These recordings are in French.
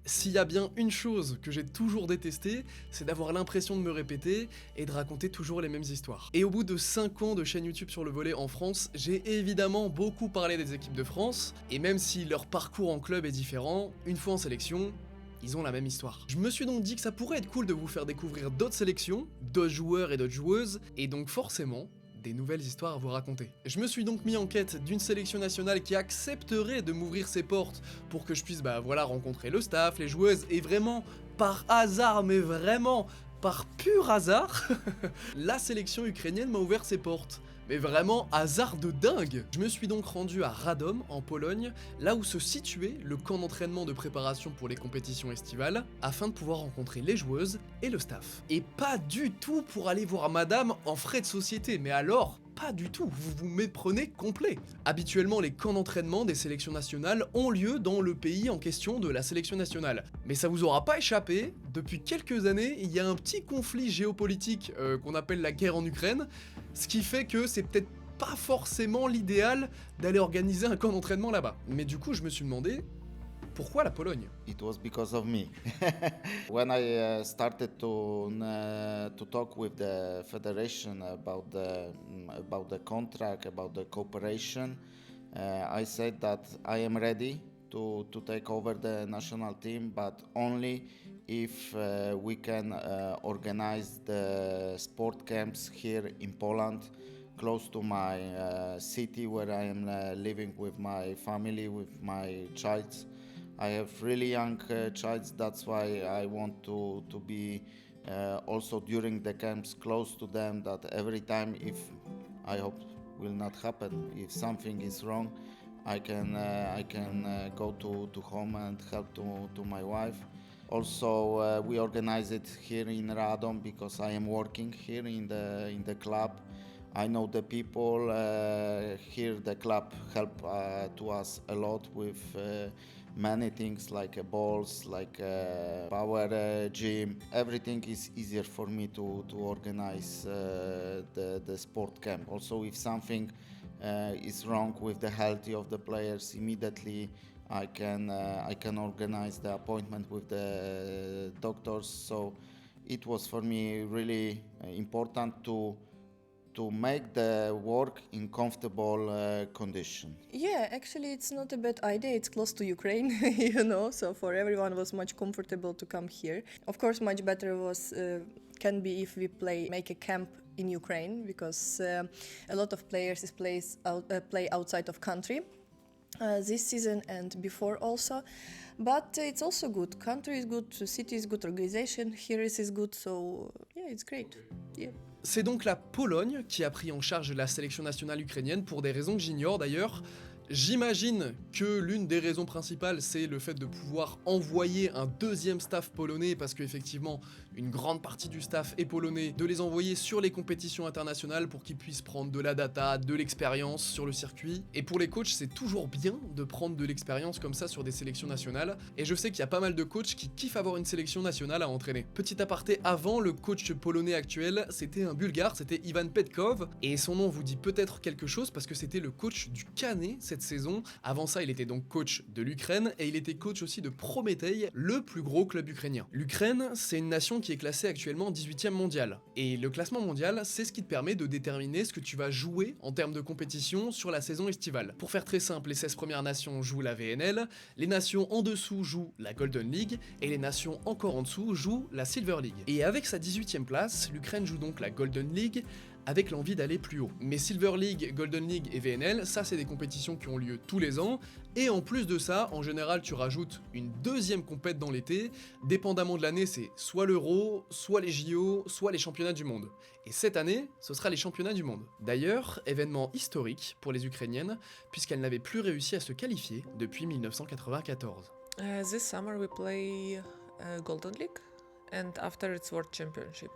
S'il y a bien une chose que j'ai toujours détestée, c'est d'avoir l'impression de me répéter et de raconter toujours les mêmes histoires. Et au bout de 5 ans de chaîne YouTube sur le volley en France, j'ai évidemment beaucoup parlé des équipes de France, et même si leur parcours en club est différent, une fois en sélection, ils ont la même histoire. Je me suis donc dit que ça pourrait être cool de vous faire découvrir d'autres sélections, d'autres joueurs et d'autres joueuses, et donc forcément, des nouvelles histoires à vous raconter. Je me suis donc mis en quête d'une sélection nationale qui accepterait de m'ouvrir ses portes pour que je puisse rencontrer le staff, les joueuses, et vraiment, par hasard, mais vraiment, par pur hasard, la sélection ukrainienne m'a ouvert ses portes. Mais vraiment, hasard de dingue! Je me suis donc rendu à Radom, en Pologne, là où se situait le camp d'entraînement de préparation pour les compétitions estivales, afin de pouvoir rencontrer les joueuses et le staff. Et pas du tout pour aller voir madame en frais de société, mais alors, pas du tout, vous vous méprenez complet. Habituellement, les camps d'entraînement des sélections nationales ont lieu dans le pays en question de la sélection nationale. Mais ça vous aura pas échappé, depuis quelques années, il y a un petit conflit géopolitique qu'on appelle la guerre en Ukraine, ce qui fait que c'est peut-être pas forcément l'idéal d'aller organiser un camp d'entraînement là-bas. Mais du coup, je me suis demandé, pourquoi la Pologne? It was because of me. When I started to talk with the federation about the contract, about the cooperation, I said that I am ready to take over the national team, but only if we can organize the sport camps here in Poland, close to my city where I am living with my family, with my child. I have really young child, that's why I want to be also during the camps close to them, that every time, if I hope will not happen, if something is wrong, I can go to home and help to my wife. Also, we organize it here in Radom because I am working here in the club. I know the people here. The club help to us a lot with many things like balls, like power gym. Everything is easier for me to organize the sport camp. Also, if something is wrong with the health of the players, immediately I can organize the appointment with the doctors. So it was for me really important to make the work in comfortable condition. Yeah, actually, it's not a bad idea. It's close to Ukraine, so for everyone was much comfortable to come here. Of course, much better can be if we make a camp in Ukraine, because a lot of players play outside of country. This season and before also, but it's also good. Country is good, city is good, organization here is good, so yeah, it's great. Yeah. C'est donc la Pologne qui a pris en charge la sélection nationale ukrainienne pour des raisons que j'ignore d'ailleurs. J'imagine que l'une des raisons principales, c'est le fait de pouvoir envoyer un deuxième staff polonais, parce qu'effectivement, une grande partie du staff est polonais, de les envoyer sur les compétitions internationales pour qu'ils puissent prendre de la data, de l'expérience sur le circuit. Et pour les coachs, c'est toujours bien de prendre de l'expérience comme ça sur des sélections nationales, et je sais qu'il y a pas mal de coachs qui kiffent avoir une sélection nationale à entraîner. Petit aparté, avant, le coach polonais actuel, c'était un bulgare, c'était Ivan Petkov, et son nom vous dit peut-être quelque chose parce que c'était le coach du Canet cette saison. Avant ça, il était donc coach de l'Ukraine et il était coach aussi de Prometei, le plus gros club ukrainien. L'Ukraine, c'est une nation qui est classée actuellement 18e mondiale. Et le classement mondial, c'est ce qui te permet de déterminer ce que tu vas jouer en termes de compétition sur la saison estivale. Pour faire très simple, les 16 premières nations jouent la VNL, les nations en dessous jouent la Golden League et les nations encore en dessous jouent la Silver League. Et avec sa 18e place, l'Ukraine joue donc la Golden League avec l'envie d'aller plus haut. Mais Silver League, Golden League et VNL, ça c'est des compétitions qui ont lieu tous les ans, et en plus de ça, en général tu rajoutes une deuxième compète dans l'été, dépendamment de l'année c'est soit l'Euro, soit les JO, soit les championnats du monde. Et cette année, ce sera les championnats du monde. D'ailleurs, événement historique pour les Ukrainiennes, puisqu'elles n'avaient plus réussi à se qualifier depuis 1994. This summer we play Golden League, and after it's World Championship.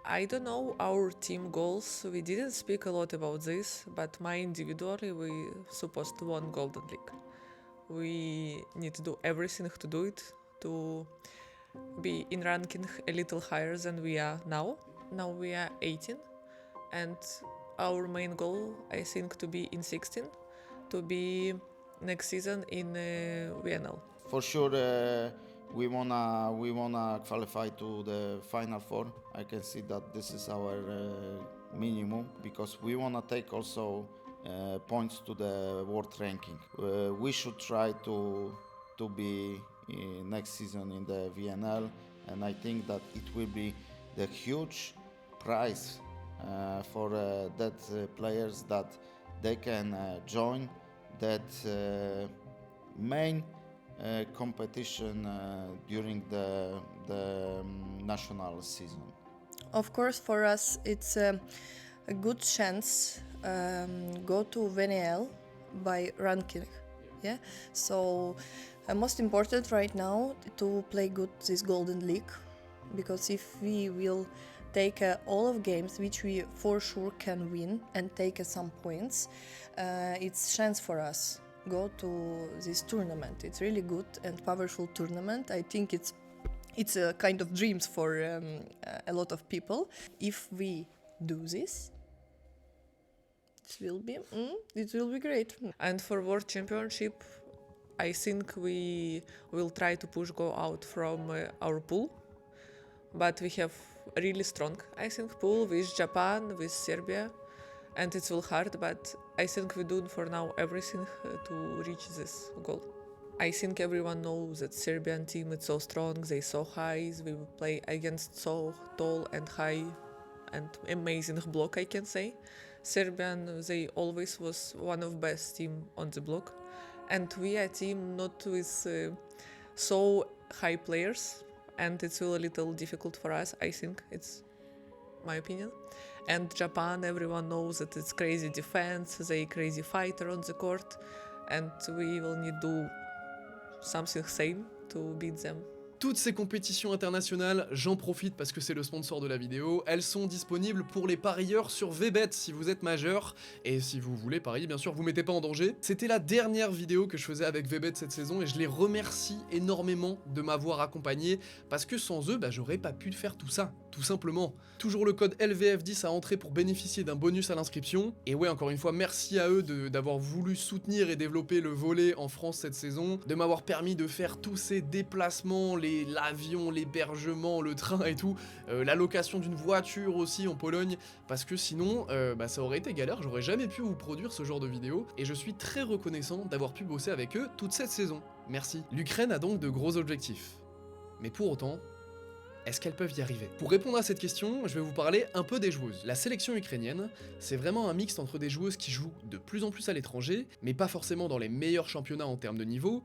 I don't know our team goals. We didn't speak a lot about this, but my individually we supposed to win Golden League. We need to do everything to do it, to be in ranking a little higher than we are now. Now we are 18, and our main goal, I think, to be in 16, to be next season in VNL. For sure, we wanna qualify to the final four. I can see that this is our minimum because we wanna take also points to the world ranking. We should try to be next season in the VNL, and I think that it will be the huge prize for that players that they can join that main competition during the national season. Of course, for us, it's a good chance go to VNL by ranking. Yeah. So most important right now to play good this Golden League, because if we will take all of games which we for sure can win and take some points, it's chance for us go to this tournament. It's really good and powerful tournament. I think it's a kind of dreams for a lot of people. If we do this, it will be great. And for World Championship, I think we will try to go out from our pool, but we have a really strong, I think, pool with Japan, with Serbia, and it's will hard, but I think we do for now everything to reach this goal. I think everyone knows that Serbian team is so strong, they so high, we play against so tall and high and amazing block, I can say. Serbian, they always was one of best team on the block, and we are a team not with so high players, and it's a little difficult for us, I think, it's my opinion. And Japan, everyone knows that it's crazy defense, they crazy fighter on the court, and we will need to do something same to beat them. Toutes ces compétitions internationales, j'en profite parce que c'est le sponsor de la vidéo, elles sont disponibles pour les parieurs sur VBet si vous êtes majeur, et si vous voulez parier, bien sûr, vous mettez pas en danger. C'était la dernière vidéo que je faisais avec VBet cette saison, et je les remercie énormément de m'avoir accompagné, parce que sans eux, j'aurais pas pu faire tout ça, tout simplement. Toujours le code LVF10 à entrer pour bénéficier d'un bonus à l'inscription, et ouais, encore une fois, merci à eux d'avoir voulu soutenir et développer le volley en France cette saison, de m'avoir permis de faire tous ces déplacements, l'avion, l'hébergement, le train et tout, la location d'une voiture aussi en Pologne, parce que sinon, ça aurait été galère, j'aurais jamais pu vous produire ce genre de vidéo, et je suis très reconnaissant d'avoir pu bosser avec eux toute cette saison. Merci. L'Ukraine a donc de gros objectifs. Mais pour autant, est-ce qu'elles peuvent y arriver? Pour répondre à cette question, je vais vous parler un peu des joueuses. La sélection ukrainienne, c'est vraiment un mixte entre des joueuses qui jouent de plus en plus à l'étranger, mais pas forcément dans les meilleurs championnats en termes de niveau,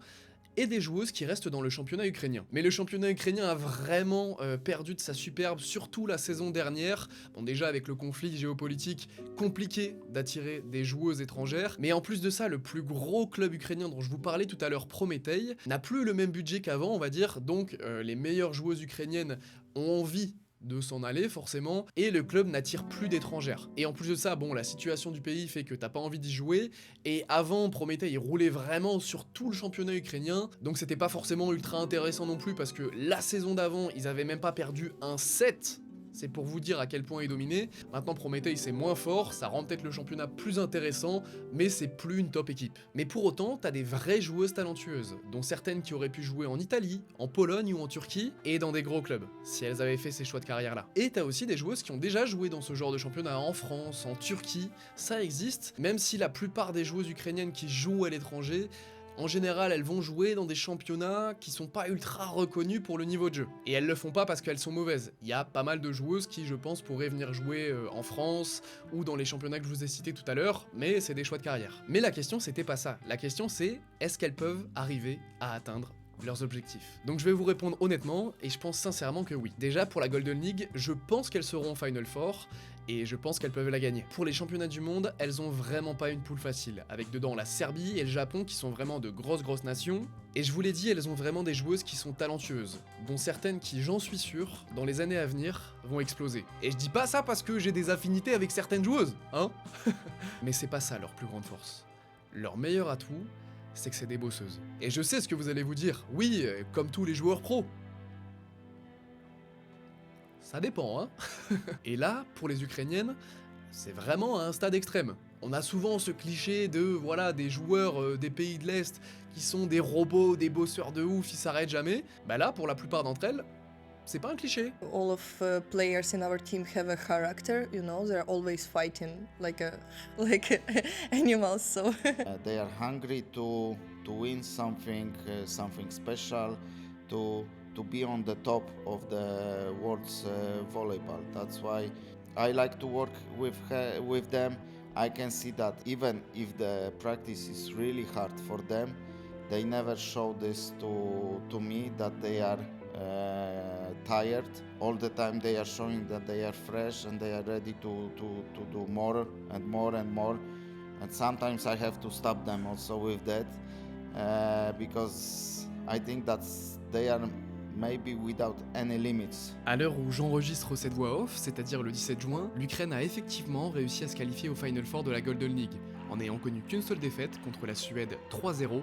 et des joueuses qui restent dans le championnat ukrainien. Mais le championnat ukrainien a vraiment perdu de sa superbe, surtout la saison dernière. Bon, déjà avec le conflit géopolitique, compliqué d'attirer des joueuses étrangères, mais en plus de ça, le plus gros club ukrainien dont je vous parlais tout à l'heure, Prometei, n'a plus le même budget qu'avant, on va dire, donc les meilleures joueuses ukrainiennes ont envie de s'en aller forcément, et le club n'attire plus d'étrangères. Et en plus de ça, bon, la situation du pays fait que t'as pas envie d'y jouer, et avant, Prometei, il roulait vraiment sur tout le championnat ukrainien, donc c'était pas forcément ultra intéressant non plus, parce que la saison d'avant, ils avaient même pas perdu un set. C'est pour vous dire à quel point il dominait. Maintenant, Prometei, c'est moins fort, ça rend peut-être le championnat plus intéressant, mais c'est plus une top équipe. Mais pour autant, t'as des vraies joueuses talentueuses, dont certaines qui auraient pu jouer en Italie, en Pologne ou en Turquie, et dans des gros clubs, si elles avaient fait ces choix de carrière-là. Et t'as aussi des joueuses qui ont déjà joué dans ce genre de championnat en France, en Turquie, ça existe, même si la plupart des joueuses ukrainiennes qui jouent à l'étranger, en général, elles vont jouer dans des championnats qui sont pas ultra reconnus pour le niveau de jeu. Et elles le font pas parce qu'elles sont mauvaises. Il y a pas mal de joueuses qui, je pense, pourraient venir jouer en France ou dans les championnats que je vous ai cités tout à l'heure, mais c'est des choix de carrière. Mais la question, c'était pas ça. La question, c'est est-ce qu'elles peuvent arriver à atteindre leurs objectifs? Donc je vais vous répondre honnêtement, et je pense sincèrement que oui. Déjà, pour la Golden League, je pense qu'elles seront en Final Four, et je pense qu'elles peuvent la gagner. Pour les championnats du monde, elles ont vraiment pas une poule facile, avec dedans la Serbie et le Japon qui sont vraiment de grosses nations, et je vous l'ai dit, elles ont vraiment des joueuses qui sont talentueuses, dont certaines qui, j'en suis sûr, dans les années à venir, vont exploser. Et je dis pas ça parce que j'ai des affinités avec certaines joueuses, hein. Mais c'est pas ça leur plus grande force. Leur meilleur atout, c'est que c'est des bosseuses. Et je sais ce que vous allez vous dire, oui, comme tous les joueurs pros. Ça dépend, hein. Et là, pour les Ukrainiennes, c'est vraiment à un stade extrême. On a souvent ce cliché de, voilà, des joueurs des pays de l'Est qui sont des robots, des bosseurs de ouf, ils s'arrêtent jamais. Bah là, pour la plupart d'entre elles, c'est pas un cliché. All of players in our team have a character, you know, they're always fighting like animals, so They are hungry to win something, something special, to be on the top of the world's volleyball. That's why I like to work with them. I can see that even if the practice is really hard for them, they never show this to me that they are tired. All the time they are showing that they are fresh and they are ready to do more and more and more. And sometimes I have to stop them also with that because I think that they are maybe without any limits. À l'heure où j'enregistre cette voix off, c'est-à-dire le 17 juin, l'Ukraine a effectivement réussi à se qualifier au Final Four de la Golden League, en n'ayant connu qu'une seule défaite contre la Suède 3-0,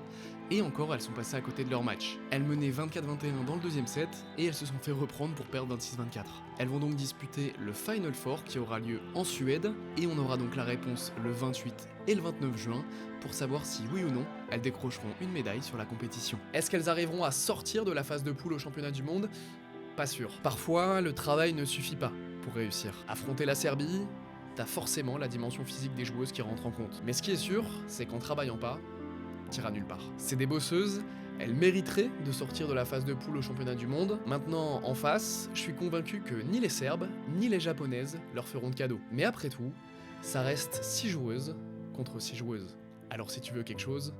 et encore elles sont passées à côté de leur match. Elles menaient 24-21 dans le deuxième set, et elles se sont fait reprendre pour perdre 26-24. Elles vont donc disputer le Final Four qui aura lieu en Suède, et on aura donc la réponse le 28 et le 29 juin, pour savoir si oui ou non, elles décrocheront une médaille sur la compétition. Est-ce qu'elles arriveront à sortir de la phase de poule au championnat du monde ? Pas sûr. Parfois, le travail ne suffit pas pour réussir. Affronter la Serbie, t'as forcément la dimension physique des joueuses qui rentre en compte. Mais ce qui est sûr, c'est qu'en travaillant pas, t'iras nulle part. C'est des bosseuses, elles mériteraient de sortir de la phase de poule au championnat du monde. Maintenant, en face, je suis convaincu que ni les Serbes, ni les Japonaises leur feront de cadeau. Mais après tout, ça reste 6 joueuses contre 6 joueuses. Alors si tu veux quelque chose,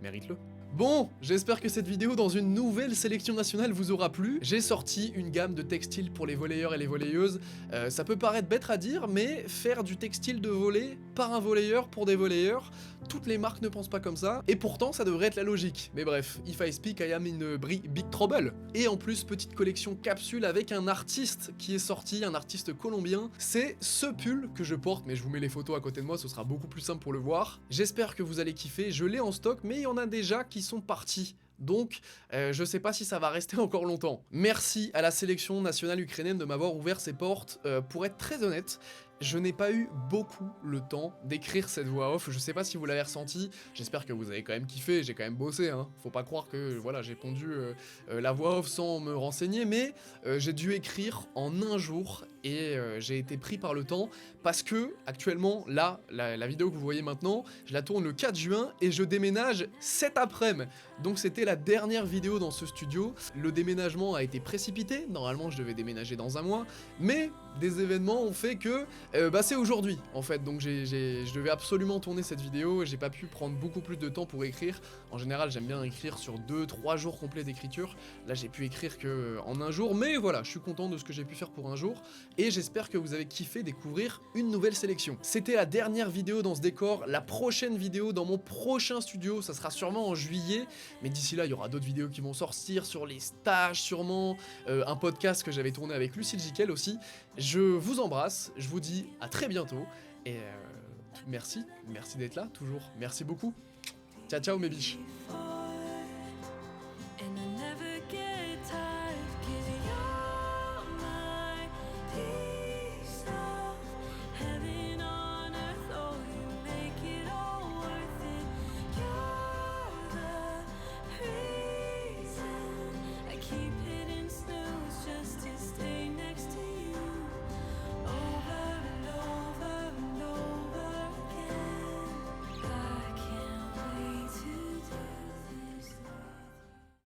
mérite-le. Bon, j'espère que cette vidéo dans une nouvelle sélection nationale vous aura plu. J'ai sorti une gamme de textiles pour les volleyeurs et les volleyeuses. Ça peut paraître bête à dire, mais faire du textile de volley par un volleyeur pour des volleyeurs, toutes les marques ne pensent pas comme ça, et pourtant ça devrait être la logique. Mais bref, if I speak, I am in big trouble. Et en plus, petite collection capsule avec un artiste qui est sorti, un artiste colombien. C'est ce pull que je porte, mais je vous mets les photos à côté de moi, ce sera beaucoup plus simple pour le voir. J'espère que vous allez kiffer, je l'ai en stock, mais il y en a déjà qui sont partis. Donc, je sais pas si ça va rester encore longtemps. Merci à la sélection nationale ukrainienne de m'avoir ouvert ses portes. Pour être très honnête, je n'ai pas eu beaucoup le temps d'écrire cette voix off, je sais pas si vous l'avez ressenti, j'espère que vous avez quand même kiffé, j'ai quand même bossé, hein. Faut pas croire que voilà, j'ai pondu la voix off sans me renseigner, mais j'ai dû écrire en un jour et j'ai été pris par le temps parce que actuellement, là, la vidéo que vous voyez maintenant, je la tourne le 4 juin et je déménage cet après-midi. Donc c'était la dernière vidéo dans ce studio, le déménagement a été précipité, normalement je devais déménager dans un mois, mais des événements ont fait que c'est aujourd'hui en fait, donc je devais absolument tourner cette vidéo et j'ai pas pu prendre beaucoup plus de temps pour écrire. En général j'aime bien écrire sur 2-3 jours complets d'écriture, là j'ai pu écrire que en un jour, mais voilà, je suis content de ce que j'ai pu faire pour un jour et j'espère que vous avez kiffé découvrir une nouvelle sélection. C'était la dernière vidéo dans ce décor, la prochaine vidéo dans mon prochain studio, ça sera sûrement en juillet, mais d'ici là il y aura d'autres vidéos qui vont sortir sur les stages sûrement, un podcast que j'avais tourné avec Lucille Jiquel aussi. Je vous embrasse, je vous dis à très bientôt et merci d'être là toujours, merci beaucoup. Ciao ciao mes biches.